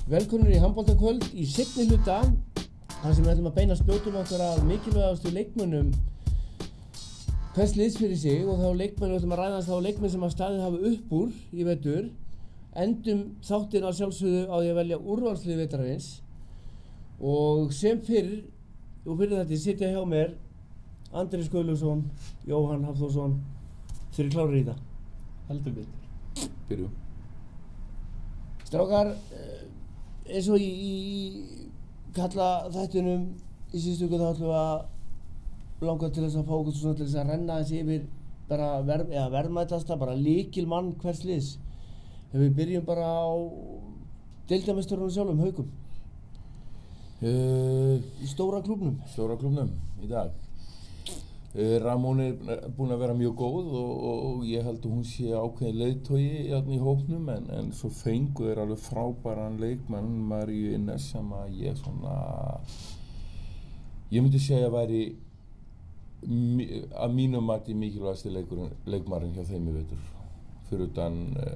Velkomnir í handboltakvöld í seinni hluta þar sem við ætlum að beina spjótum okkar að mikilvægastu leikmönnum hvers liðs fyrir sig og þá leikmenn við ætlum að ræða þá leikmenn sem að staðið hafa upp úr í vetur. Endum þáttinn að sjálfsögðu á því að velja úrvalslið vetrarins og sem fyrir þetta sitja hjá mér Andri Skaulusson, Jóhann Hafþórsson. Þeir eru klárir í það? Heldur betur. Byrju. Strákar, eins og í kalla þættinum í síðustu viku þá ætlum við að langa til þess að fá okkur svona til þess að renna þessi yfir bara verðmætasta, bara lykilmann hvers liðs. Ef við byrjum bara á deildarmeistarunum sjálfum, Haukum. Í stóra klúbbnum. Stóra klúbbnum í dag. Ramón búin að vera mjög góð og ég held að hún sé ákveðin leiðtogi í hópnum en svo fengu þeir alveg frábæran leikmann Maríu Innes sem að ég myndi segja að væri að mínum mati mikilvægasti leikmaðurinn hjá þeim í vetur fyrir utan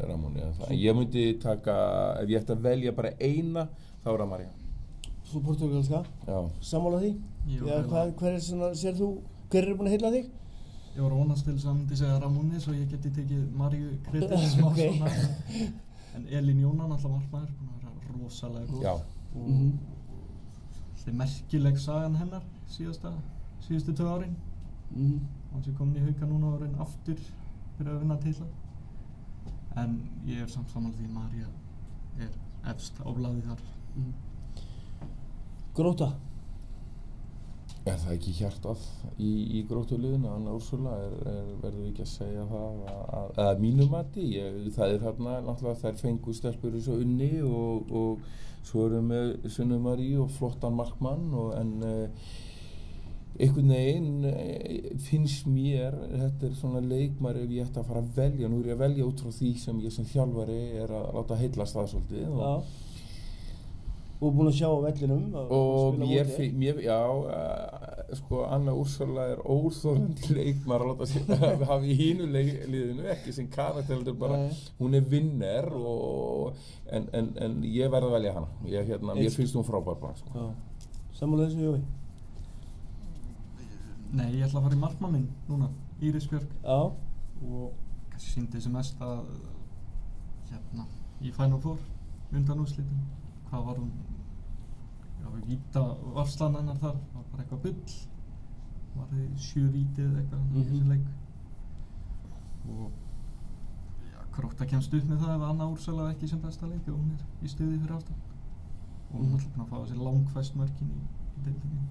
Ramóni. Ég myndi taka, ef ég ætti að velja bara eina, þá er það María. Þú portúgalska? Já. Sammála því? Hver er búinn að heilla þig? Ég var vonast til þess að myndi segja Ramóni svo ég geti tekið Maríu kredit smá svona. En Elín Jónan, alltaf markmaður, búinn að vera rosalega góð. Já. Og þetta merkileg sagan hennar síðustu 2 árin. Hann sé komin í Hauka núna og raun aftur fyrir að vinna titla. En ég er samt sammála því María er efst á blaði þar. Gróta? Er það ekki hjartað í Grótuliðinu? Anna Úrsula verður við ekki að segja það að mínu mati. Það er þarna náttúrulega þær fengu stelpur eins og Unni og svo erum við Sunnu Maríu og flottan markmann en einhvern veginn finnst mér þetta er svona leikmaður ef ég ætti að fara að velja. Nú er ég að velja út frá því sem ég sem þjálfari er að láta heillast það svolítið. Og búinn að sjá á vellinum og sko Anna Úrsula er óþolandi leikmaður að láta sig hafa í hínu liðinu, ekki sem karakter heldur bara, hún er vinner en ég verð að velja hana. Mér finnst hún frábær bara sko. Sammála þessu, Jói? Nei, ég ætla að fara í markmann minn núna, Íris Björk. Já. Og kannski sýndi þessi mest að í Final Four undan úrslitum. Hvað var hún? Víta varslan hennar þar, það var bara eitthvað bull. Var þið 7 víti eða eitthvað í þessu leik. Og Grótta kemst upp með það ef Anna Úrsula ekki sem besta leik og hún er í stuði fyrir aftan. Og hún ætla búin að fá þessi langfæst mörkin í deildinni.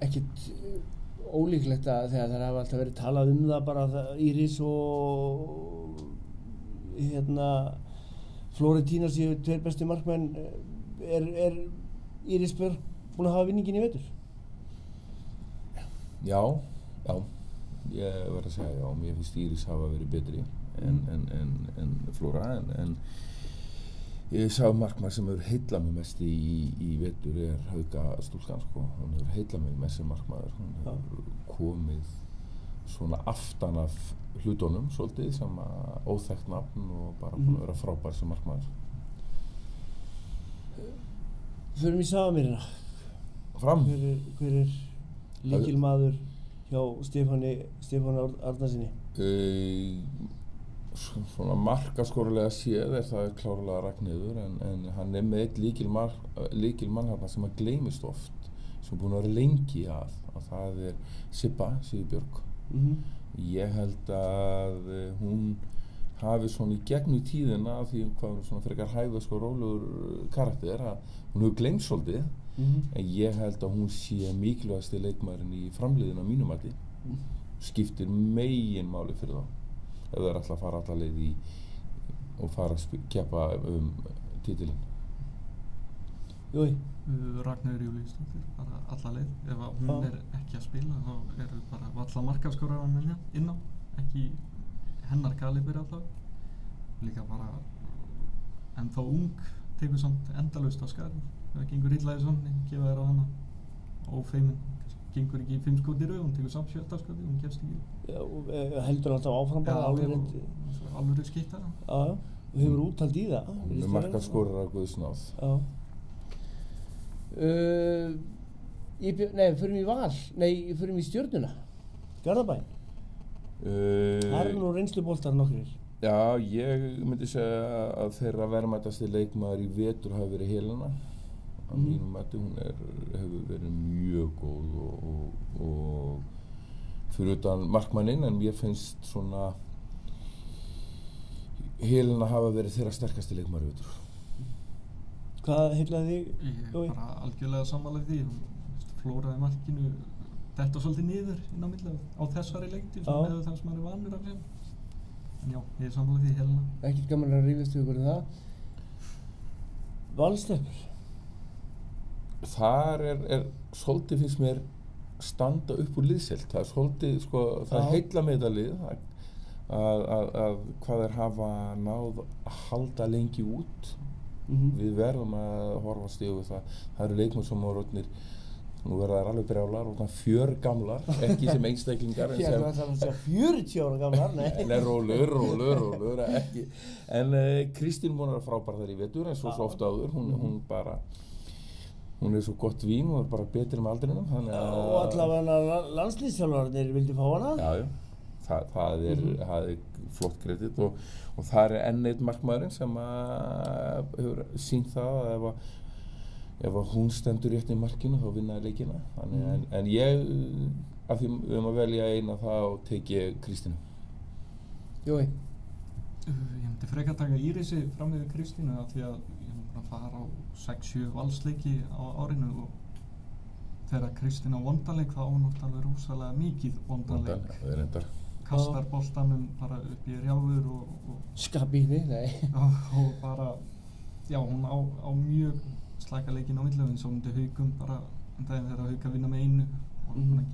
Ekkert ólíklegt að þegar það hafa alltaf verið talað það bara Íris og Florentína séu 2 bestu markmenn. Er Íris Björk búin að hafa vinningin í vetur? Já, ég verð að segja já, mér finnst Íris hafa verið betri en Flóra en ég sá markmaður sem hefur heillað mig mest í vetur er Hauka stúlkan sko. Hún hefur heillað mig mest sem markmaður. Hún hefur komið svona aftan af hlutunum svolítið sem óþekkt nafn og bara búin að vera frábær sem markmaður. Förum í Safamýrina. Fram. Hver er lykilmaður hjá Stefáni Arnarsinni? Svona markaskóralega séð er það klárlega Ragnheiður en hann er með eitt lykilmann hérna sem að gleymist oft sem búin að vera lengi að það er Sibba Sigurbjörg. Ég held að hún hafi svona í gegnum tíðina af því hvað hún svona frekar hæfðask og rólegur karakter að hún hefur gleymt svolítið en ég held að hún sé mikilvægasti leikmaðurinn í framliðinu á mínum mati. Skiptir meginmáli fyrir þá ef það er alltaf að fara alla leið og fara að keppa titilinn. Jói? Ragnheiður Júlíusdóttir, bara alla leið. Ef hún er ekki að spila þá eru bara valla markaskorarar inn á, ekki hennar kalibri allavega. Líka bara ennþá ung, tekur samt endalaust á skarið. Ef það gengur illa í samni, gefa þér á hana ófeimin. Gengur ekki 5 skot í röð, hún tekur samt 7 skot, hún gefst ekki. Já, heldur alltaf áfram bara? Alveg skitta. og hefur úthald í það. Hún er markaskorari af Guðs náð. Já. Förum í Val, förum í Stjörnuna, Garðabæinn. Það eru nú reynsluboltar nokkrir. Já, ég myndi segja að þeirra verðmætasti leikmaður í vetur hafi verið Helena. Að mínum mati, hún hefur verið mjög góð og fyrir utan markmanninn, en mér finnst svona Helena hafa verið þeirra sterkasti leikmaður í vetur. Hvað heillaði þig? Ég er bara algjörlega sammála því. Hún flóraði markinu þetta svolítið niður inn á milli á þessari leiktíð með það sem maður vanur af þeim. En já, ég er sammála því Helena. Ekkert gaman að rífast við ykkur það. Valsstepur. Þar er svolítið finnst mér standa upp úr liðselt. Það er svolítið, sko, það heilla með þetta lið að hvað þeir hafa náð að halda lengi út. Við verðum að horfast yfir það. Það eru leikmenn sem eru orðnir, nú verða þær alveg brjálar, orðnar fjörgamlar, ekki sem einstaklingar. Ég ætla að segja 40 ára gamlar, Nei, rólur, ekki. En Kristín Mónar er frábær þar í vetur, en svo oft áður, hún er svo gott vín og er bara betri með aldrinum, þannig að... Og allavega landslýsþjálfarnir vildi fá hana? Já. Það er flott kredit og það er enn einn markmaðurinn sem hefur sýnt það að ef hún stendur rétt í markinu þá vinnaði leikina. Þannig, en ég, af því að velja eina þá tek ég Kristínu. Jói? Ég myndi frekar taka Írisi fram yfir Kristínu af því að ég er bara að fara á 6-7 valsleiki á árinu og þegar Kristín á vondanleik þá ánátt alveg rosalega mikið vondanleik. Það er reyndar. Kastar boltanum bara upp í rjáfur og skabíni, og bara, já, hún á mjög slaka leikinn á milli, eins og myndi Haukum bara daginn þegar Hauka vinna með einu og hún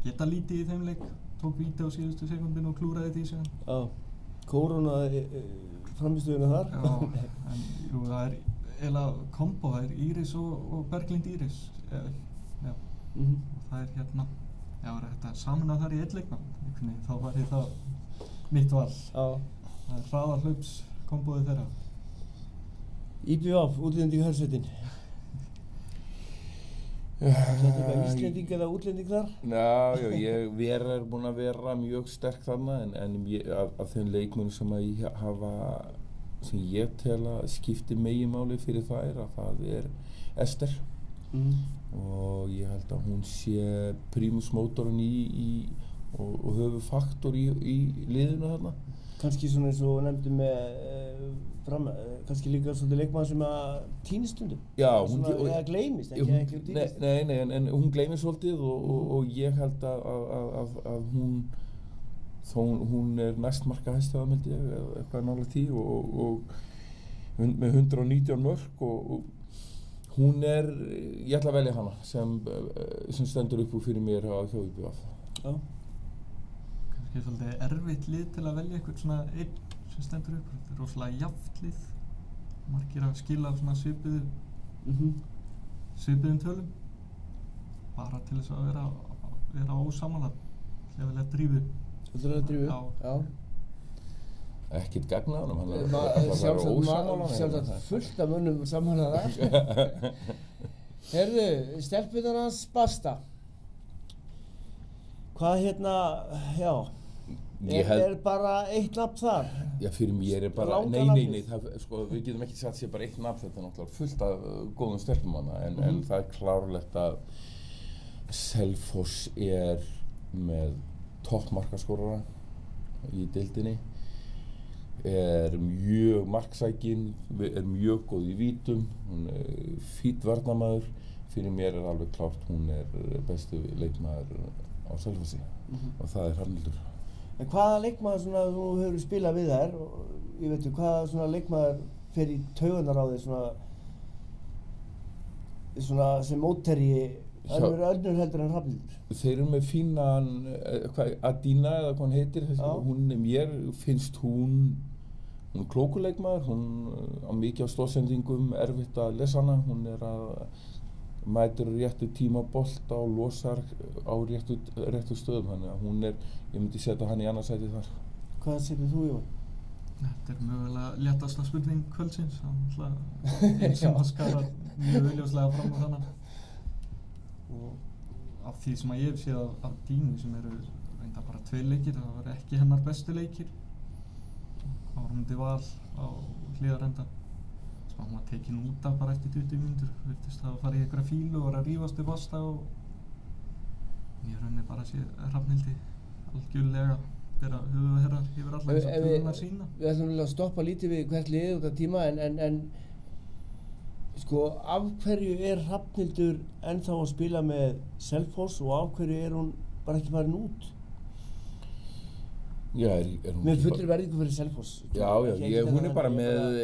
geta lítið í þeim leik, tók víti á síðustu sekundinu og klúraði því síðan. Já, kórónaði framistöðuna þar. Já, en jú, það er eiginlega kombo, það er Íris og Berglind Íris, já, og það er hérna. Já, það er hægt að samina þar í einn leikmann, þá var ég það mitt val. Já. Það er hraðarhlaups kombóið þeirra. IBVF, útlending í Hörsetin. Þetta eitthvað Íslending eða útlending þar? Já, við erum búin að vera mjög sterk þarna, en af þeim leikmönnum sem ég tel að skipti meginmáli fyrir þær, að það er Ester. Og ég held að hún sé primus motorinn og höfuðfaktor í liðinu þarna. Kannski svona eins og nefndum kannski líka svolítið leikmann sem að týnist stundum. Já, eða gleymist, ekki týnist. Nei, en hún gleymist svolítið og ég held að hún er næst markahæst eða held ég, eitthvað nálægt því og með 119 mörk og hún ég ætla að velja hana sem stendur upp úr fyrir mér á hjá IBVF. Já. Kannski svolítið erfitt lið til að velja eitthvað svona einn sem stendur upp úr. Þetta er rosalega jafnt lið. Margir að skila af svona svipuðum tölum. Bara til þess að vera ósammála. Ég vilja Drífu. Þú vilja Drífu? Já. Ekkert gagn á honum, sjálfsagt fullt af mönnum sammála þar. Heyrðu, stelpurnar hans Basta. Hvað já, er bara eitt nafn þar? Já, fyrir mér bara, nei, sko, við getum ekki sagt sér bara eitt nafn, þetta náttúrulega fullt af góðum stelpum hana, en það er klárlegt að Selfoss með toppmarkaskorara í deildinni. Mjög marksækin, mjög góð í vítum, hún fínn varnarmaður. Fyrir mér alveg klárt, hún besti leikmaður á Selfossi og það er Haraldur. En hvaða leikmaður svona þú hefur spilað við þær og ég veit hvaða svona leikmaður fer í taugarnar á þér svona sem mótherji önnur heldur en Hrafnhildur? Þeir eru með fínan Adina eða hvað hann heitir, mér finnst hún klókuleikmaður, hún á mikið á stórsendingum, erfitt að lesa hana, hún mætir réttu tíma bolta og losar á réttu stöðum, þannig að ég myndi setja hann í annað sæti þar. Hvað setur þú, Jón? Þetta mögulega léttasta spurning kvöldsins, það einn sem að skara mjög augljóslega fram á þannan. Og af því sem ég hef séð af Dínu sem eru reynda bara 2 leikir, það var ekki hennar bestu leikir. Ármundi Val á hliðarenda. Hún var tekin út af bara eftir 20 mínútur, virtist það að fara í einhverja fílu og var að rífast upp Ásta og ég rauninni bara sé Hrafnhildi algjörlega bera höfuðherrar yfir alla þess að tölunar sína. Við ætlum að stoppa lítið við hvert lið út af tíma en sko af hverju Hrafnhildur ennþá að spila með Selfoss og af hverju hún bara ekki farin út? Já, hún með fullri verðingu fyrir Selfoss. Já, hún bara með,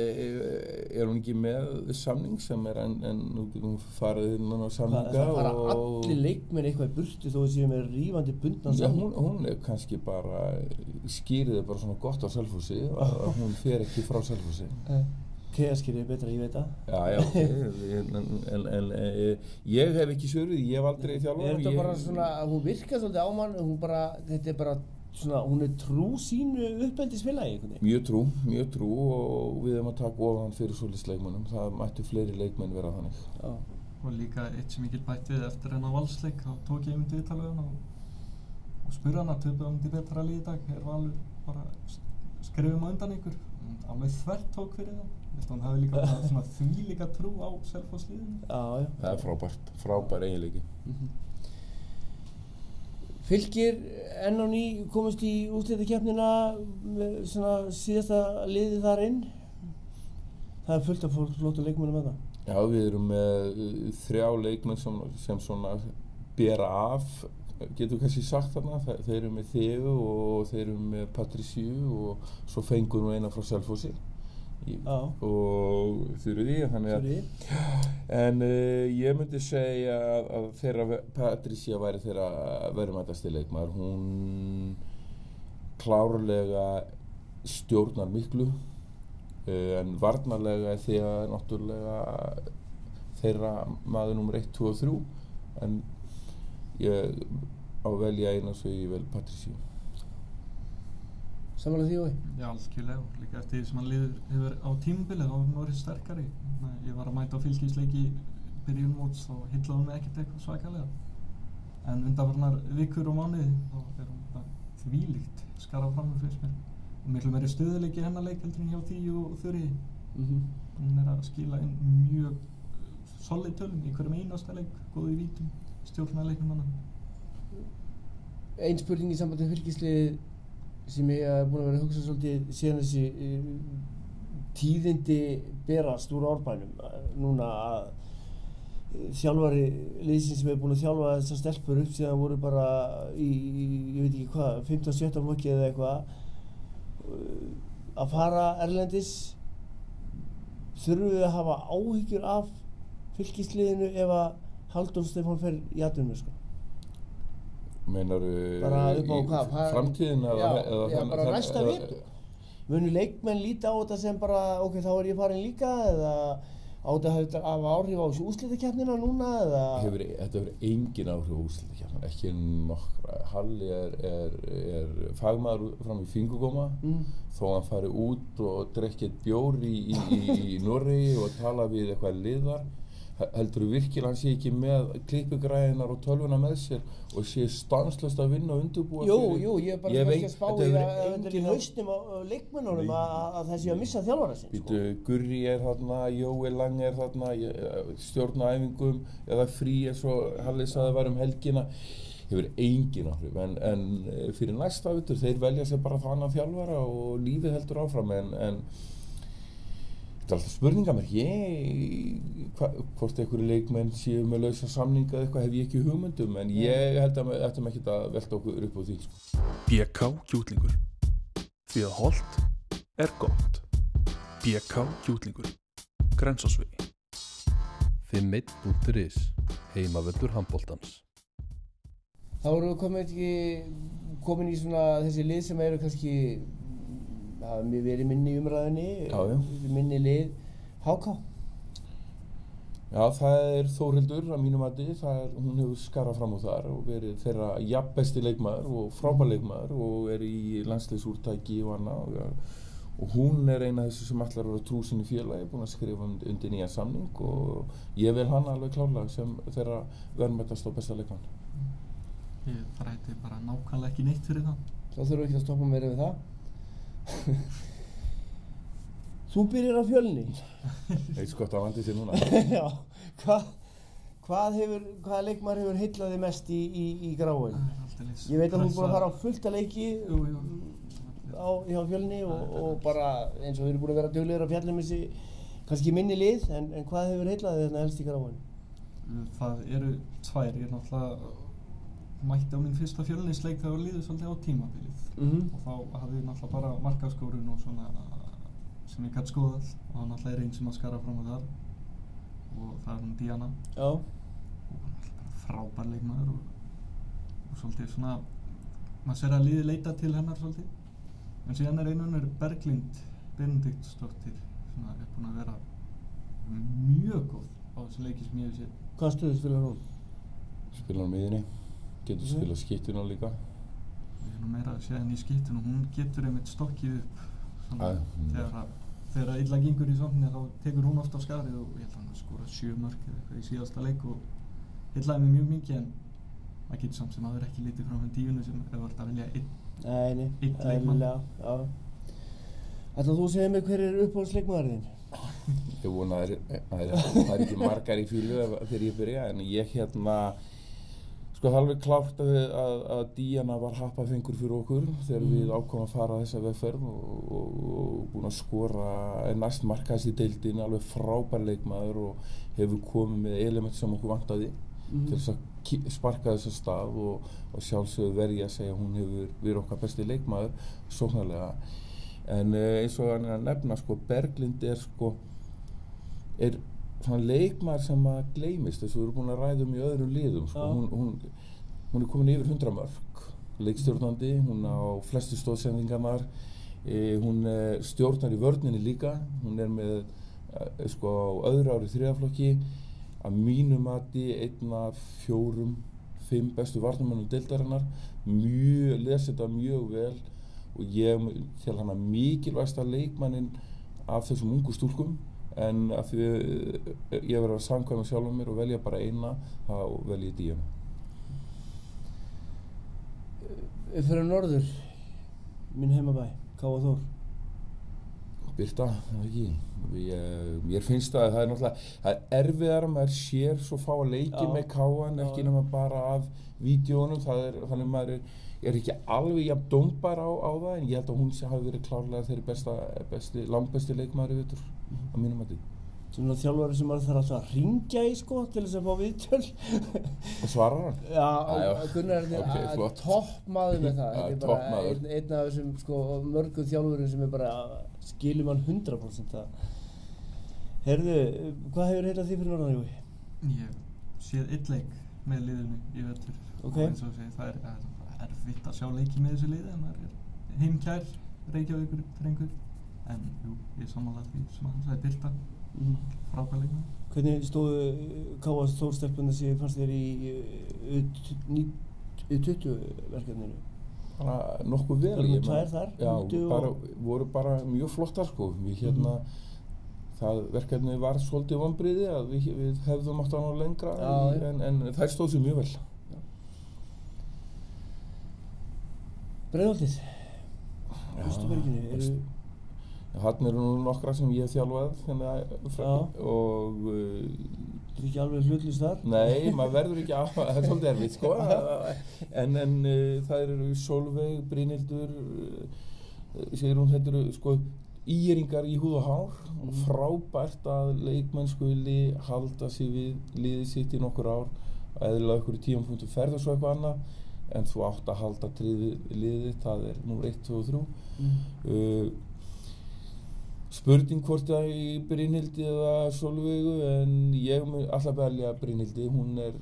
hún ekki með samning sem en hún farið inn á samninga það fara allir leikmenn eitthvað í burtu þó að séu með rífandi bundnan samning. Já, hún kannski bara skýrði bara svona gott á Selfossi að hún fer ekki frá Selfossi. Keðaskýrið betra, ég veit það. Já, en ég hef ekki svöruð, ég hef aldrei þjálfað. Þetta bara svona, hún virkar svolítið á mann, þetta bara svona, hún trú sínu uppeldisfélagi einhvern veginn. Mjög trú og við erum að taka ofan fyrir svoleiðis leikmönnum. Það mættu fleiri leikmenn vera þannig. Já. Og líka eitt sem ég get bætt við eftir hennar Valsleik, þá tók ég viðtal við hana og spurði hana, töpuðum þið betra lið í dag, Valur bara skrifum á undan ykkur. Alveg þvert tók fyrir það. Hún hafi líka svona þvílíka trú á Selfoss liðinu. Já. Það er frábær eiginleiki. Fylkir enn á ný komist í úrslitakeppnina með svona síðasta liðið þar inn. Það er fullt af flottum leikmönnum með það. Já, við erum með 3 leikmenn sem svona bera af, getur kannski sagt þarna. Þeir eru með Theo og þeir eru með Patricio og svo fengur nú eina frá Selfossi. Og Þuríði, þannig að en ég myndi segja að þeirra Patricia væri þeirra verðmætasti leikmaður. Hún klárlega stjórnar miklu en varnarlega er því að náttúrulega þeirra maður nummer 1, 2 og 3 en ég á að velja eina svo ég vel Patricio. Sammála því og Já, algjörlega. Líka eftir því sem hann liður hefur á tímabilið, þá hefur hann orðið sterkari. Ég var að mæta á fylkisleiki byrjun móts og hyllaði hún mig ekkert eitthvað svakalega. En undanfarnar vikur og mánuði, þá er hún bara þvílíkt skarað fram með fyrst mér. Og miklu meiri stöðuleiki hennar leik heldur en hjá Tíu og Þuríði. Hún er að skila inn mjög solid tölum í hverjum einasta leik, góð í vítum, stjórnar leiknum hennar. Ein spurning í sambandi við fylkislið sem ég hef búin að vera að hugsa svolítið síðan þessi tíðindi berast úr árbænum núna að þjálfari liðsins sem hefur búin að þjálfa þessar stelpur upp síðan voru bara ég veit ekki hvað, 15-17 flokki eða eitthvað að fara erlendis. Þurfum við að hafa áhyggjur af fylkisliðinu ef að Halldór Stefán fer í atvinnumennsku? Meinarðu í framtíðin eða bara næsta vetur? Munu leikmenn líta á þetta sem bara ok, þá er ég farin líka eða á þetta að hafa áhrif á þessu úrslitakeppnina núna eða? Þetta hefur engin áhrif á úrslitakeppnina, ekki nokkra. Halli er fagmaður fram í fingurgóma þó hann fari út og drekki bjór í Noregi og tala við eitthvað liðar. Heldur þú virkilega hann sé ekki með klippugræðinar og tölvuna með sér og sé stanslaust að vinna og undirbúa fyrir? Jú, ég er bara ekki að spá í að þetta er í haustum á leikmönnunum að það sé að missa þjálfara sinn. Gurri er þarna, Jói Lang er þarna, stjórna æfingum eða frí eins og Halli sagði var helgina. Hefur engin áhrif en fyrir næsta vetur þeir velja sér bara þannig þjálfara og lífið heldur áfram en þetta er alltaf spurningamerki, hvort einhverju leikmenn séu með lausa samninga eða eitthvað hef ég ekki hugmyndum en ég held að við ættum ekkert að velta okkur upp á því. BK Kjúklingur. Því að hollt er gott. BK Kjúklingur. Grensásvegi. 51.is. Heimavöllur handboltans. Þá erum við komin í svona þessi lið sem eru kannski það hefur verið minni í umræðinni, minni lið HK. Já, það er Þórhildur að mínu mati, hún hefur skarað fram úr þar og verið þeirra jafnbesti leikmaður og frábær leikmaður og er í landsliðsúrtaki og annað og hún eina af þessu sem ætlar að vera trú sinni félagi, búin að skrifa undir nýjan samning og ég vil hann alveg klárlega sem þeirra verðmætast og besta leikmann. Ég þræti bara nákvæmlega ekki neitt fyrir það. Þá þurfum við ekki að stoppa meira við það. Þú byrjar á Fjölni. Eins gott að vandi sér núna. Já, hvaða leikmaður hefur heillaði mest í Gráin? Ég veit að þú er búin að fara á fullt að leiki hjá Fjölni og bara eins og við erum búin að vera duglegir að fjalla þessi kannski minni lið, en hvað hefur heillaði þarna helst í Gráin? Það eru tvær, ég náttúrulega mætti á minn fyrsta Fjölnisleik þegar liðið svolítið á tímabilið og þá hafði ég náttúrulega bara markaskorun og svona sem ég gæti skoðað og hann náttúrulega einn sem að skara fram á þar og það hún Díana. Já. Og hann náttúrulega bara frábær leikmaður og svolítið svona, maður sér að liðið leita til hennar svolítið. En síðan önnur Berglind Benediktsdóttir sem er búin að vera mjög góð á þessu leiki sem ég hef séð. Hvaða stöðu spilar hún? Spilar hún miðjunni, getur spilað skyttuna líka. Ég er nú meira að séð henni í skyttuna, hún getur einmitt stokkið upp svona þegar illa gengur í sókninni þá tekur hún oft á skarið og ég held að hann skora 7 mörk eða eitthvað í síðasta leik og heillaði mig mjög mikið en maður getur samt sem aður ekki litið fram með díunu sem ef þú ert að velja einn leikmann. Ætlar þú að segja mig hver uppáhaldsleikmaðurinn þinn? Ég vona að það er ekki margar í fílu þegar ég byrja en ég sko það er alveg klárt að Díana var happafengur fyrir okkur þegar við ákváðum að fara þessa vegferð og búin að skora næst markaðist í deildinni, alveg frábær leikmaður og hefur komið með element sem okkur vantaði til þess að sparka þess að stað og sjálfsögðu verð ég að segja að hún hefur verið okkar besti leikmaður sóknarlega. En eins og hann nefna sko, Berglind er svona leikmaður sem að gleymist þess að við erum búin að ræða í öðrum liðum sko. Hún er komin yfir 100 mörk leikstjórnandi, hún á flestu stoðsendingarnar, hún stjórnar í vörninni líka, hún er með sko á öðru ári þriðaflokki að mínu mati einn af 4-5 bestu varnarmönnum deildarinnar, lesi þetta mjög vel og ég tel hana mikilvægsta leikmanninn af þessum ungu stúlkum. En að því ég verður að samkvæma sjálfum mér og velja bara eina, þá velja ég Díana. Fyrir norður, minn heimabæ, K.A. Þór. Birta, það ekki. Mér finnst að það er náttúrulega, það er erfiðara að maður sér svo fá að leiki með K.A.n ekki nema bara af vídeónum, þannig maður er ekki alveg jafn dómbar á það en ég held að hún hafi verið klárlega þeirri langbesti leikmaður í vetur á mínum mati. Svona þjálfari sem maður þarf alltaf að hringja í sko til þess að fá viðtöl. Og svarar hann? Já, Gunnar er toppmaður með það. Já, toppmaður. Einn af þessum sko mörgum þjálfurum sem er bara skilur mann 100% það. Heyrðu, hvað hefur heitað því fyrir norðan, Jói? Ég séð einn leik með liðinu í vetur. Ok. Og eins og segir, það er erfitt að sjá leiki með þessu liði en maður er heimkær, Reykjavíkur, drengur. En jú, ég sammála því sem hann sagði Birta, frábær leikmaður. Hvernig stóðu K.A. Þór-stelpunni sem fannst þér í U20 verkefninu? Bara nokkuð vel. Það eru tvær þar? Já, voru bara mjög flottar sko. Það verkefni var svolítið vonbrigði að við hefðum átt að ná lengra en þær stóðu sig mjög vel. Breiðholtið, Austurberginu, Þarna eru nú nokkra sem ég hef þjálfað og Þú er ekki alveg hlutlaus þar? Nei, maður verður ekki það er svolítið erfitt sko en það eru Sólveig, Brynhildur Sigrún, þetta eru sko íringar í húð og hár og frábært að leikmenn skuli halda sig við liðið sitt í nokkur ár eðlilega ykkur í tímapunktum ferð og svo eitthvað annað en þú átt að halda liðið, það er númer 1, 2 og 3 spurning hvort það í Brynhildi eða Sólveigu en ég mun alltaf velja Brynhildi, hún er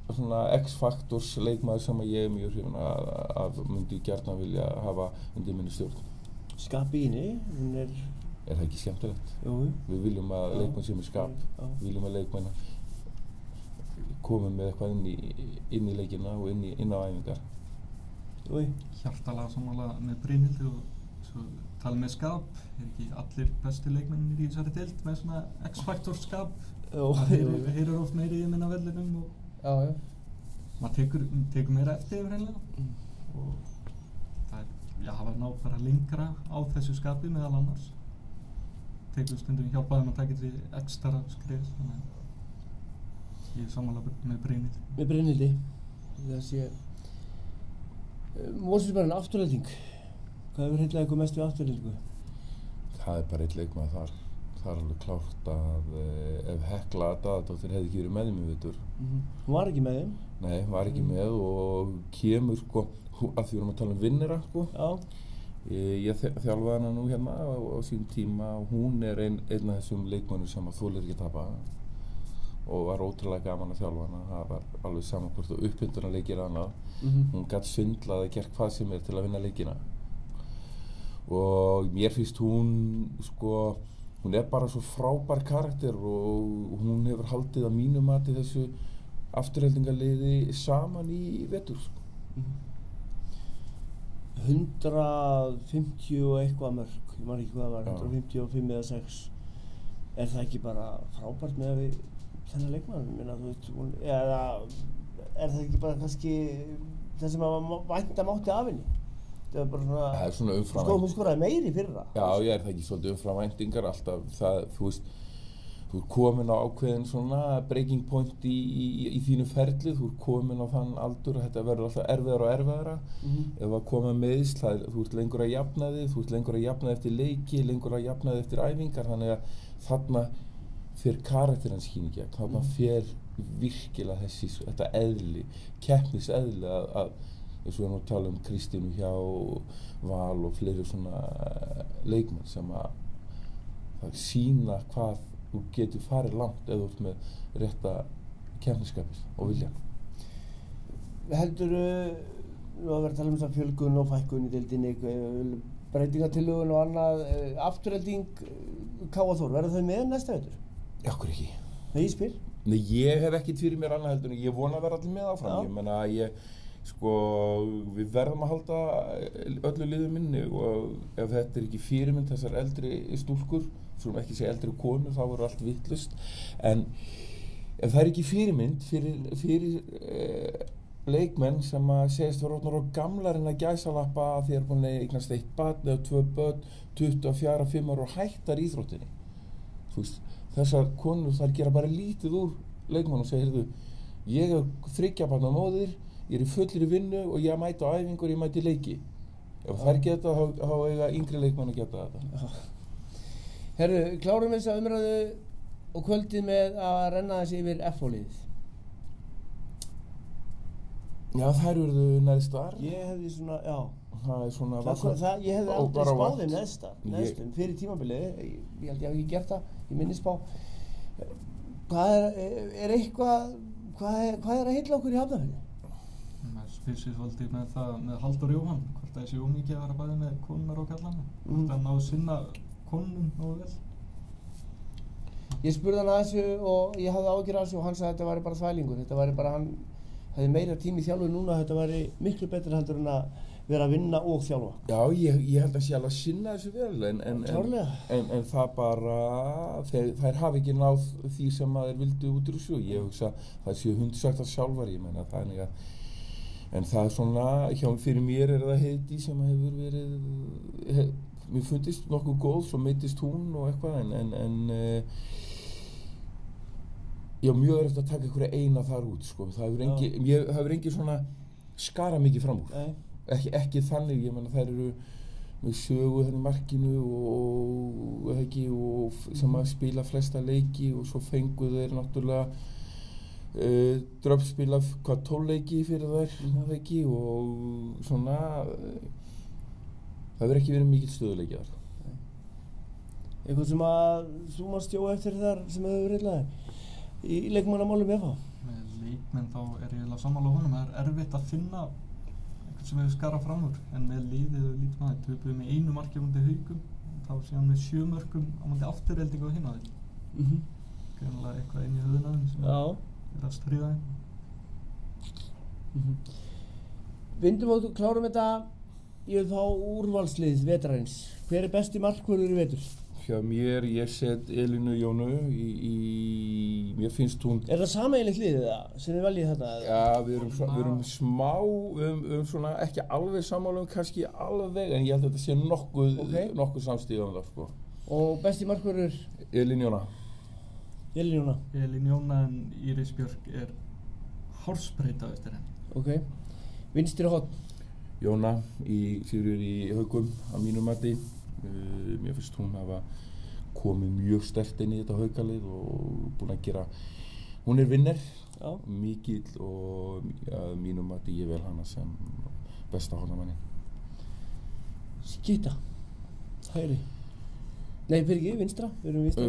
svona X-faktors leikmaður sem ég er mjög hrifinn af myndi gjarnan vilja hafa undir minni stjórn. Skap í henni, hún er það ekki skemmtilegt? Jú. Við viljum að leikmenn sé með skap, við viljum að leikmenn komi með eitthvað inn í leikina og inn á æfingar. Jú. Hjartalega sammála með Brynhildi og Svo tala með skap, ekki allir bestu leikmennir í þessari deild með svona X-faktor skap. Það heyrir oft meiri í minna vellinum og Já. maður tekur meira eftir yfir hreinlega. Og það hafa náð bara lengra á þessu skapi meðal annars. Tekur stundum hjálpaði að taka til ekstra skref, þannig að ég er sammála með Brynhild. Með Brynhildi, það sé Mosfellsbærinn afturhelding. Hvað hefur hreinlega eitthvað mest við afturheldingu? Það er bara einn leikmaður þar. Það er alveg klárt að ef Hekla Daðadóttir hefði ekki verið með þeim í vetur. Hún var ekki með þeim? Nei, hún var ekki með og kemur sko, að því við erum að tala um vinnera sko. Já. Ég þjálfaði hana nú hérna á sínum tíma og hún er einn af þessum leikmönnum sem að þolir ekki tapa og var ótrúlega gaman að þjálfa hana. Það var alveg saman hvort og upphindunarleikir annað. Hún gat svindlað að gera hvað sem er til að vinna leikina. Og mér finnst hún er bara svo frábær karakter og hún hefur haldið að mínu mati þessu afturheldingarliði saman í vetur. 150 og eitthvað mörk, ég man ekki hvað það var, 155 eða 6. Er það ekki bara frábært með við þennan leikmann? Eða er það ekki bara kannski það sem að vænta mátti af henni? Það er bara svona, það er svona umfram hún skoraði meiri í fyrra. Já, ég er það ekki svolítið umfram væntingar alltaf það, þú veist, þú ert komin á ákveðin svona breaking point í þínu ferli, þú ert komin á þann aldur og þetta verður alltaf erfiðara og erfiðara. Ef að koma meiðsl, þú ert lengur að jafna þig, þú ert lengur að jafna þig eftir leiki, lengur að jafna þig eftir æfingar, þannig að þarna fer karakterinn skín í gegn, þarna fer virkilega þetta eðli, keppniseðli að eins og við erum að tala um Kristínu hjá Val og fleiri svona leikmenn sem að sýna hvað þú getur farið langt ef þú ert með rétta keppnisskapið og viljan. Heldurðu, nú að vera að tala um þessa fjölgun og fækkun í deildinni, breytingatillögun og annað, afturhelding K.A. Þór, verða þau með næsta vetur? Akkur ekki. Nei, ég spyr? Nei, ég hef ekkert fyrir mér annað heldur en ég vona að vera allir með áfram. Ég meina við verðum að halda öllu liðum inni og ef þetta er ekki fyrirmynd þessar eldri stúlkur, svo ekki segja eldri konur, þá verður allt vitlaust. En ef það er ekki fyrirmynd fyrir leikmenn sem að segjast vera orðnar og gamlar en að gæsalappa að því er búin að eignast 1 barn eða 2 börn, 24, 5 ára og hættar íþróttinni. Þú veist, þessar konur þær gera bara lítið úr leikmenn og segja, heyrðu, ég er 3 barna móðir, ég er í fullri vinnu og ég mæti á æfingur, ég mæti leiki. Ef þær geta, þá eiga yngri leikmenn að geta þetta. Herru, klárum þessa umræðu og kvöldið með að renna þessi yfir FH-liðið. Já, þær urðu neðstar. Ég hefði svona, já. Það er svona... Ég hefði aldrei spáð þeim neðstum fyrir tímabilið. Ég held ég hef ekki gert það, ég minni spá. Hvað er eitthvað, hvað er að heilla okkur í Hafnarfirði? Maður spyr sig svolítið með það, með Halldór Jóhann, hvort það sé ómikið að vera bæði með konurnar og kallana. Hvort það ná að sinna konunum nógu vel. Ég spurði hann að þessu og ég hafði áhyggjur af þessu og hann sagði að þetta væri bara þvælingur. Þetta væri bara, hann hefði meira tími í þjálfun núna, þetta væri miklu betra heldur en að vera að vinna og þjálfa. Já, ég held að sé alveg að sinna þessu vel, en það bara, þær hafi ekki náð því sem að þeir vildu út úr þessu. Ég hugsa, það séu hundsagt að sjálfar, ég meina þannig að, en það er svona, fyrir mér er það Heiðdís sem hefur verið, mér fundist nokkuð góð, svo meiddist hún og eitthvað, já, mjög erfitt að taka einhverja eina þar út, sko. Það hefur engin svona skara mikið fram úr. Ekki þannig, ég meina þær eru með sögu þarna í markinu og sem að spila flesta leiki og svo fengu þeir náttúrulega dröfspila 12 leiki fyrir þær ekki og svona það hefur ekki verið mikill stöðuleiki þar. Eitthvað sem að þú mást stjóa eftir þar sem hefur verið reyðlega í leikmannamálum FH? Með leikmenn þá er ég eiginlega sammála honum, það er erfitt að finna eitthvað sem hefur skarað fram úr, en með liðið og lítum að þeir töpuðu með 1 marki á móti Haukum, þá síðan með 7 mörkum á móti Aftureldingu og hinn á þeim. Greinilega eitthvað inn í höfðuna þeim sem er að stríða þeim. Vindum og klárum þetta ég vil fá úrvalslið vetrarins. Hver er besti markvörður í vetur? Hjá mér, ég set Elínu Jónu mér finnst hún... Er það sameiginlegt liðið það sem þið veljið þetta? Já, við erum smá svona, ekki alveg sammála kannski alveg, en ég held að þetta sé nokkuð samstíð það, sko. Og besti markvörður? Elín Jóna. Elín Jóna. Elín Jóna, en Íris Björk er hársbreyta eftir henni. Ok. Vinstri horn? Jóna, fyrir í Haugum, að mínu mati. Mér finnst hún hafa komið mjög sterkt inn í þetta Haukalið og búin að gera, hún er vinner, mikill og að mínu mati ég vel hana sem besta hornamanni. Skytta, hægri. Nei, fyrir ekki, vinstra, við erum vinstra.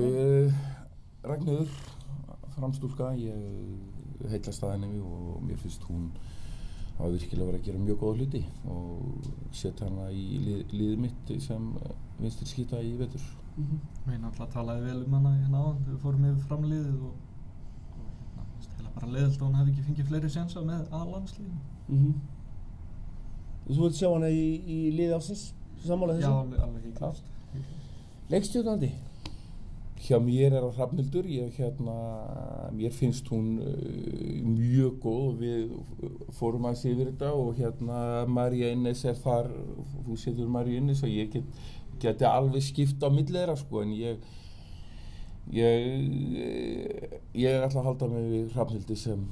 Ragnheiður, framstúlka, ég heillast að henni og mér finnst hún hafa virkilega verið að gera mjög góða hluti og setja hana í liðið mitt sem vinstri skytta í vetur. Við náttúrulega talaði vel hana hérna áðan þegar við fórum yfir framliðið og hérna, bara leiðilt að hún hefði ekki fengið fleiri sénsa með A-landsliðinu. Þú vilt sjá hana í liði ársins? Sammála þessu? Já, alveg híklast. Leikstjórnandi? Hjá mér er það Hrafnhildur, mér finnst hún mjög góð og við fórum aðeins yfir þetta og María Innes er þar, þú setur María Innes og ég geti alveg skipt á milli þeirra, sko, en ég ætla að halda mig við Hrafnhildi sem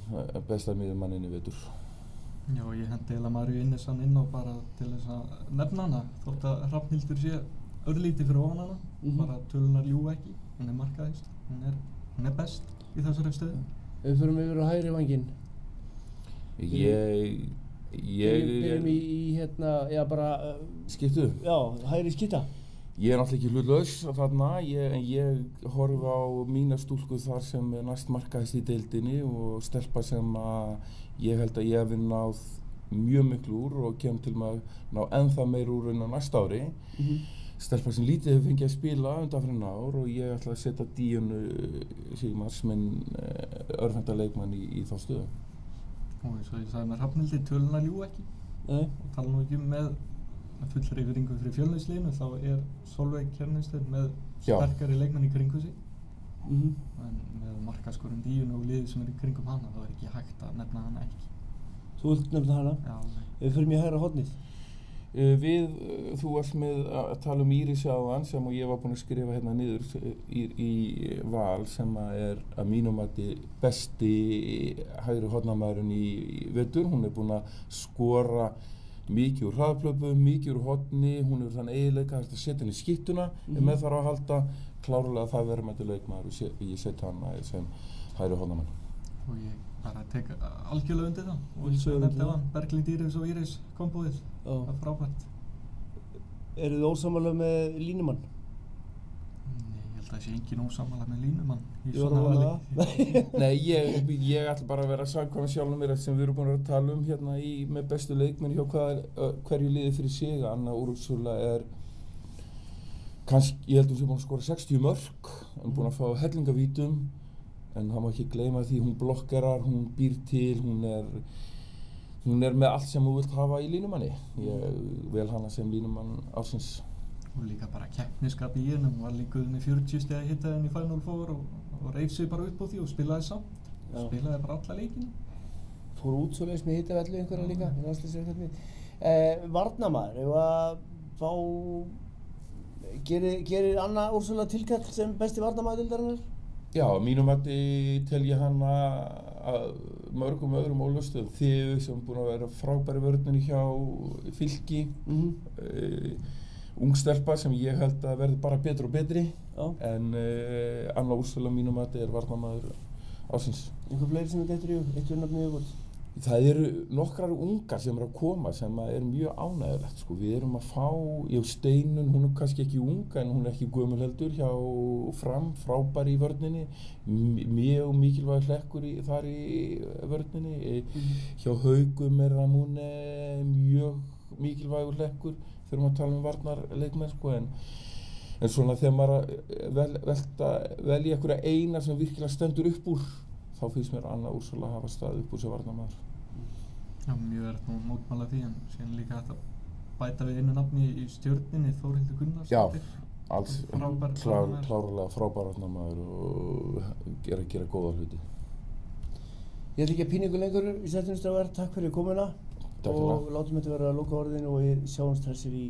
besta miðjumannin í vetur. Já, ég hendi eiginlega Maríu Innes hann inn á bara til þess að nefna hana, þótt að Hrafnhildur sé örlítið fyrir ofan hana, bara tölunar ljúga ekki, hún er markaðist, hún er best í þessari stöðu. Við förum yfir á hægri vanginn. Byrjum í bara... Skiptu? Já, hægri skytta. Ég er náttúrulega ekki hlutlaus þarna, en ég horfi á mína stúlku þar sem er næst markaðist í deildinni og stelpa sem að ég held að ég hef náð mjög miklu úr og kem til að ná ennþá meir úr en á næsta ári. Stelpa sem lítið hefur fengið að spila undanfarin ár og ég ætla að setja Díönu Sigmars, minn örvenda leikmann í þá stöðu. Og eins og ég sagði með Hrafnhildi, tölunar ljúga ekki. Nei. Og tala nú ekki með fullri yfirringu fyrir Fjölnisliðinu, þá er Sólveig Kjerningsteinn með sterkari leikmann í kringu sig. En með markaskorun Díönu og liðið sem er í kringum hana, þá er ekki hægt að nefna hana ekki. Þú vilt nefna hana? Já. Við förum í hægra hornið. Þú varst með að tala Íris áðan sem ég var búinn að skrifa hérna niður í Val sem er að mínum mati besti hægri hornamaðurinn í vetur. Hún er búinn að skora mikið úr hraðplöpum, mikið úr horni, hún hefur þann eiginleika að setja henni í skyttuna, en með þarf að halda klárlega það verðmæti leikmaður og ég setja hana sem hægri hornamann. Og ég bara tek algjörlega undir það og eins og ég nefndi á hann, Berglind Íris og Íris kombóið, það er frábært. Eru þið ósammála með línumann? Nei, ég held að það sé engin ósammála með línumann í svona vali. Nei, ég ætla bara að vera samkvæmur sjálfum mér sem við erum búin að tala um hérna með bestu leikmenn hjá hverju liði fyrir sig. Anna Úrsula er kannski, ég held að hún sé búin að skora 60 mörk, hún er búin að fá hellingavítum. En það má ekki gleyma því hún blokkerar, hún býr til, hún er með allt sem þú vilt hafa í línumanni. Ég vel hana sem línumann ársins. Og líka bara keppniskap í henni, hún var líkuð með 40 stiga hittaðinn í Final Four og reif sig bara upp á því og spilaði samt. Spilaði bara alla leikina. Fór út svoleiðis með hittavellu einhverja líka, varnarmaður, ef að fá, gerir Anna Úrsula tilkall sem besti varnarmaður deildarinnar? Já, mínum mati tel ég hana að mörgum öðrum ólöstuðum. Þið sem búin að vera frábæri vörninni hjá Fylki, ung stelpa sem ég held að verði bara betri og betri. En Anna Úrsula mínum mati er varnarmaður ársins. Einhver fleiri sem dettur í hug, eitt nafn í viðbót? Það eru nokkrar ungar sem eru að koma sem er mjög ánægjulegt, sko. Við erum að fá, Steinun, hún er kannski ekki ung en hún er ekki gömul heldur hjá Fram, frábæri í vörninni, mjög mikilvægur hlekkur þar í vörninni. Hjá Haugum er Ramune mjög mikilvægur hlekkur þegar maður tala um varnarleikmenn, sko. En svona þegar maður velja einhverja eina sem virkilega stendur upp úr, þá finnst mér Anna Úrsula að hafa staðið upp úr sem varnarmaður. Já, mjög nú mótmála því, en síðan líka þetta bæta við einu nafni í Stjörninni, Þórhildur Gunnarsdóttir. Alls klárlega frábær varnarmaður og að gera góða hluti. Ég ætla ekki að pína ykkur lengur í sættinu strákar, takk fyrir komuna og látum þetta vera að loka orðinu og við sjáumst þessir í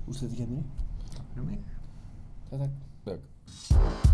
úrslitakeppninni. Takk fyrir mig. Takk. Takk.